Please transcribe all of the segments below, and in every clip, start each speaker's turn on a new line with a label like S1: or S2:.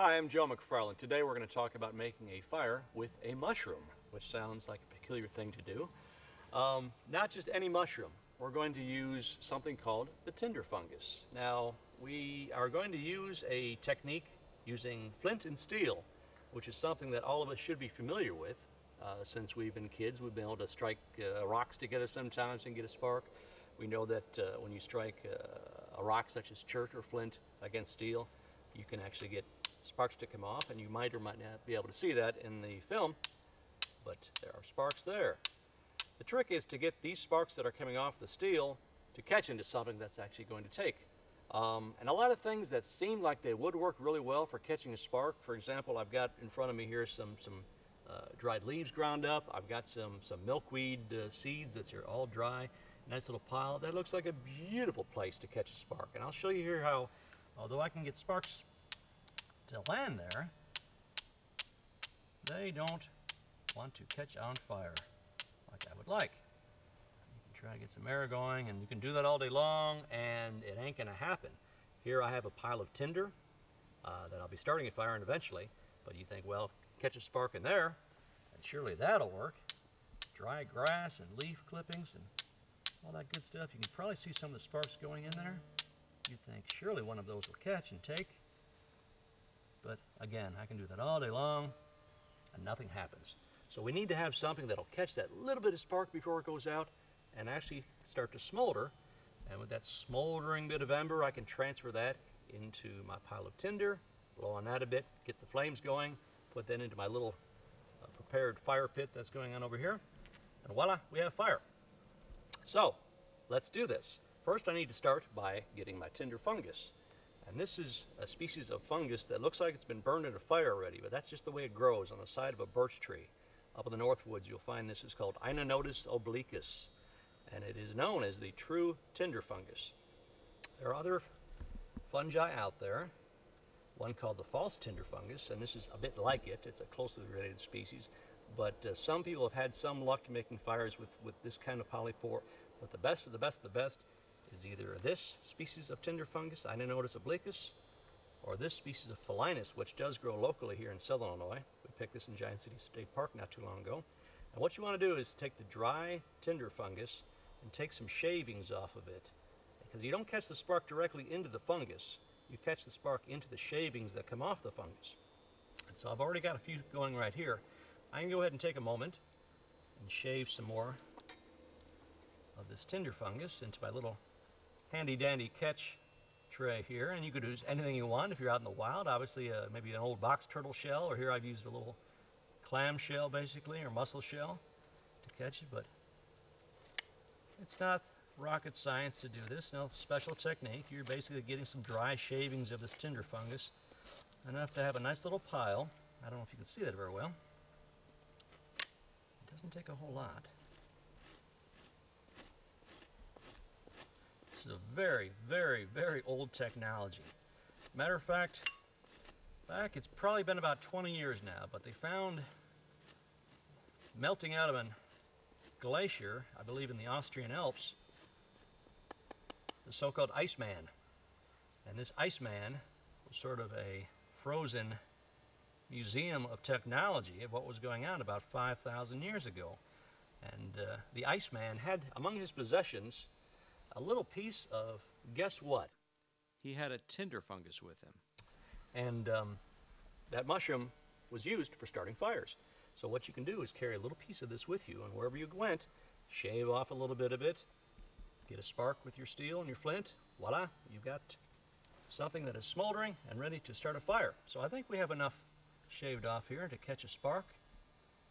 S1: Hi, I'm Joe McFarland. Today we're going to talk about making a fire with a mushroom, which sounds like a peculiar thing to do. Not just any mushroom. We're going to use something called the Tinder Fungus. Now, we are going to use a technique using flint and steel, which is something that all of us should be familiar with. Since we've been kids, we've been able to strike rocks together sometimes and get a spark. We know that when you strike a rock such as chert or flint against steel, you can actually get sparks to come off, and you might or might not be able to see that in the film, but there are sparks there. The trick is to get these sparks that are coming off the steel to catch into something that's actually going to take. And a lot of things that seem like they would work really well for catching a spark. For example, I've got in front of me here some dried leaves ground up. I've got some milkweed seeds that are all dry. Nice little pile. That looks like a beautiful place to catch a spark. And I'll show you here how, although I can get sparks to land there, they don't want to catch on fire like I would like. You can try to get some air going, and you can do that all day long, and it ain't gonna happen. Here I have a pile of tinder that I'll be starting a fire in eventually, but you think, well, catch a spark in there, and surely that'll work. Dry grass and leaf clippings and all that good stuff. You can probably see some of the sparks going in there. You think, surely one of those will catch and take. But again, I can do that all day long and nothing happens. So we need to have something that'll catch that little bit of spark before it goes out and actually start to smolder. And with that smoldering bit of ember, I can transfer that into my pile of tinder, blow on that a bit, get the flames going, put that into my little prepared fire pit that's going on over here, and voila, we have fire. So let's do this. First, I need to start by getting my Tinder Fungus. And this is a species of fungus that looks like it's been burned in a fire already, but that's just the way it grows on the side of a birch tree. Up in the North Woods, you'll find this is called Inanotus obliquus, and it is known as the true Tinder Fungus. There are other fungi out there, one called the false Tinder Fungus, and this is a bit like it. It's a closely related species, but some people have had some luck making fires with this kind of polypore. But the best of the best of the best is either this species of Tinder Fungus, Inanotus obliquus, or this species of Phalinus, which does grow locally here in Southern Illinois. We picked this in Giant City State Park not too long ago. And what you want to do is take the dry Tinder Fungus and take some shavings off of it. Because you don't catch the spark directly into the fungus, you catch the spark into the shavings that come off the fungus. And so I've already got a few going right here. I can go ahead and take a moment and shave some more of this Tinder Fungus into my little handy dandy catch tray here, and you could use anything you want if you're out in the wild. Obviously maybe an old box turtle shell, or here I've used a little clam shell basically, or mussel shell to catch it, but it's not rocket science to do this. No special technique. You're basically getting some dry shavings of this Tinder Fungus, enough to have a nice little pile. I don't know if you can see that very well. It doesn't take a whole lot. This is a very, very, very old technology. Matter of fact, it's probably been about 20 years now, but they found melting out of a glacier, I believe in the Austrian Alps, the so-called Iceman. And this Iceman was sort of a frozen museum of technology of what was going on about 5,000 years ago. And the Iceman had among his possessions a little piece of, guess what? He had a Tinder Fungus with him. And that mushroom was used for starting fires. So what you can do is carry a little piece of this with you, and wherever you went, shave off a little bit of it, get a spark with your steel and your flint, voila, you've got something that is smoldering and ready to start a fire. So I think we have enough shaved off here to catch a spark.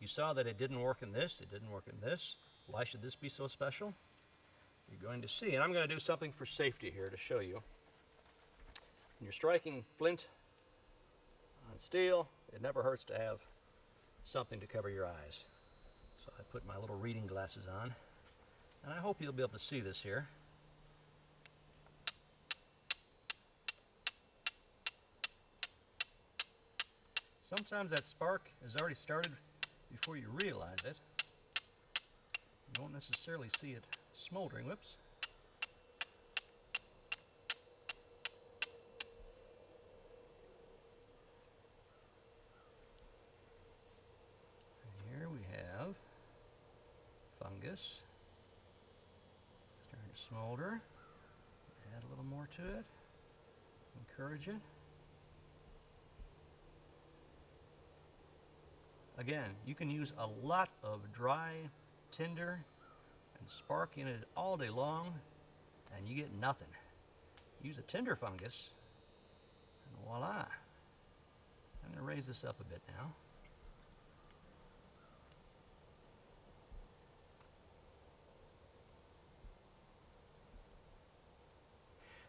S1: You saw that it didn't work in this, it didn't work in this. Why should this be so special? You're going to see, and I'm going to do something for safety here to show you. When you're striking flint on steel, it never hurts to have something to cover your eyes. So I put my little reading glasses on, and I hope you'll be able to see this here. Sometimes that spark has already started before you realize it. You won't necessarily see it smoldering. Whoops. fungus. Starting to smolder. Add a little more to it. Encourage it. Again, you can use a lot of dry tinder and spark in it all day long, and you get nothing. Use a tinder fungus, and voila. I'm going to raise this up a bit now.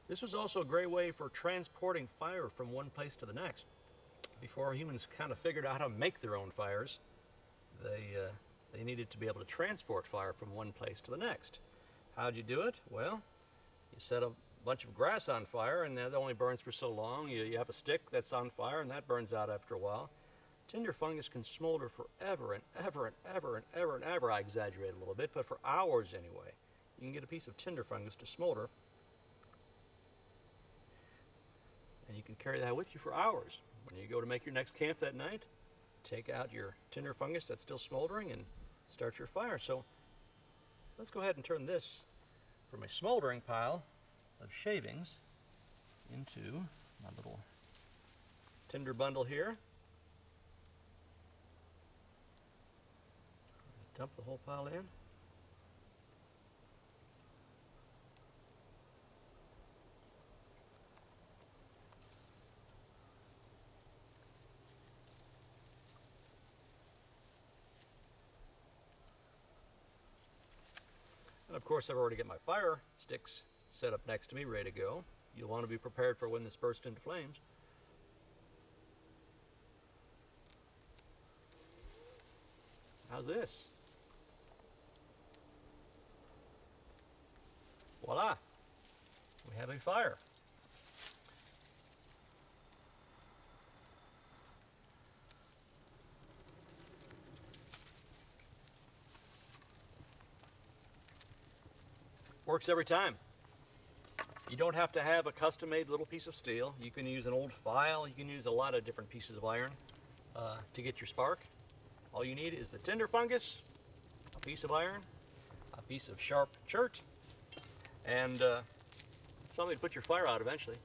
S1: This was also a great way for transporting fire from one place to the next. Before humans kind of figured out how to make their own fires, they needed to be able to transport fire from one place to the next. How'd you do it? Well, you set a bunch of grass on fire, and that only burns for so long. You have a stick that's on fire, and that burns out after a while. Tinder fungus can smolder forever and ever and ever and ever and ever. I exaggerate a little bit, but for hours anyway. You can get a piece of tinder fungus to smolder, and you can carry that with you for hours. When you go to make your next camp that night, take out your tinder fungus that's still smoldering and start your fire. So let's go ahead and turn this from a smoldering pile of shavings into my little tinder bundle here. Dump the whole pile in. And of course, I've already got my fire sticks set up next to me, ready to go. You'll want to be prepared for when this bursts into flames. How's this? Voila! We have a fire. Works every time. You don't have to have a custom-made little piece of steel. You can use an old file. You can use a lot of different pieces of iron to get your spark. All you need is the tinder fungus, a piece of iron, a piece of sharp chert, and something to put your fire out eventually.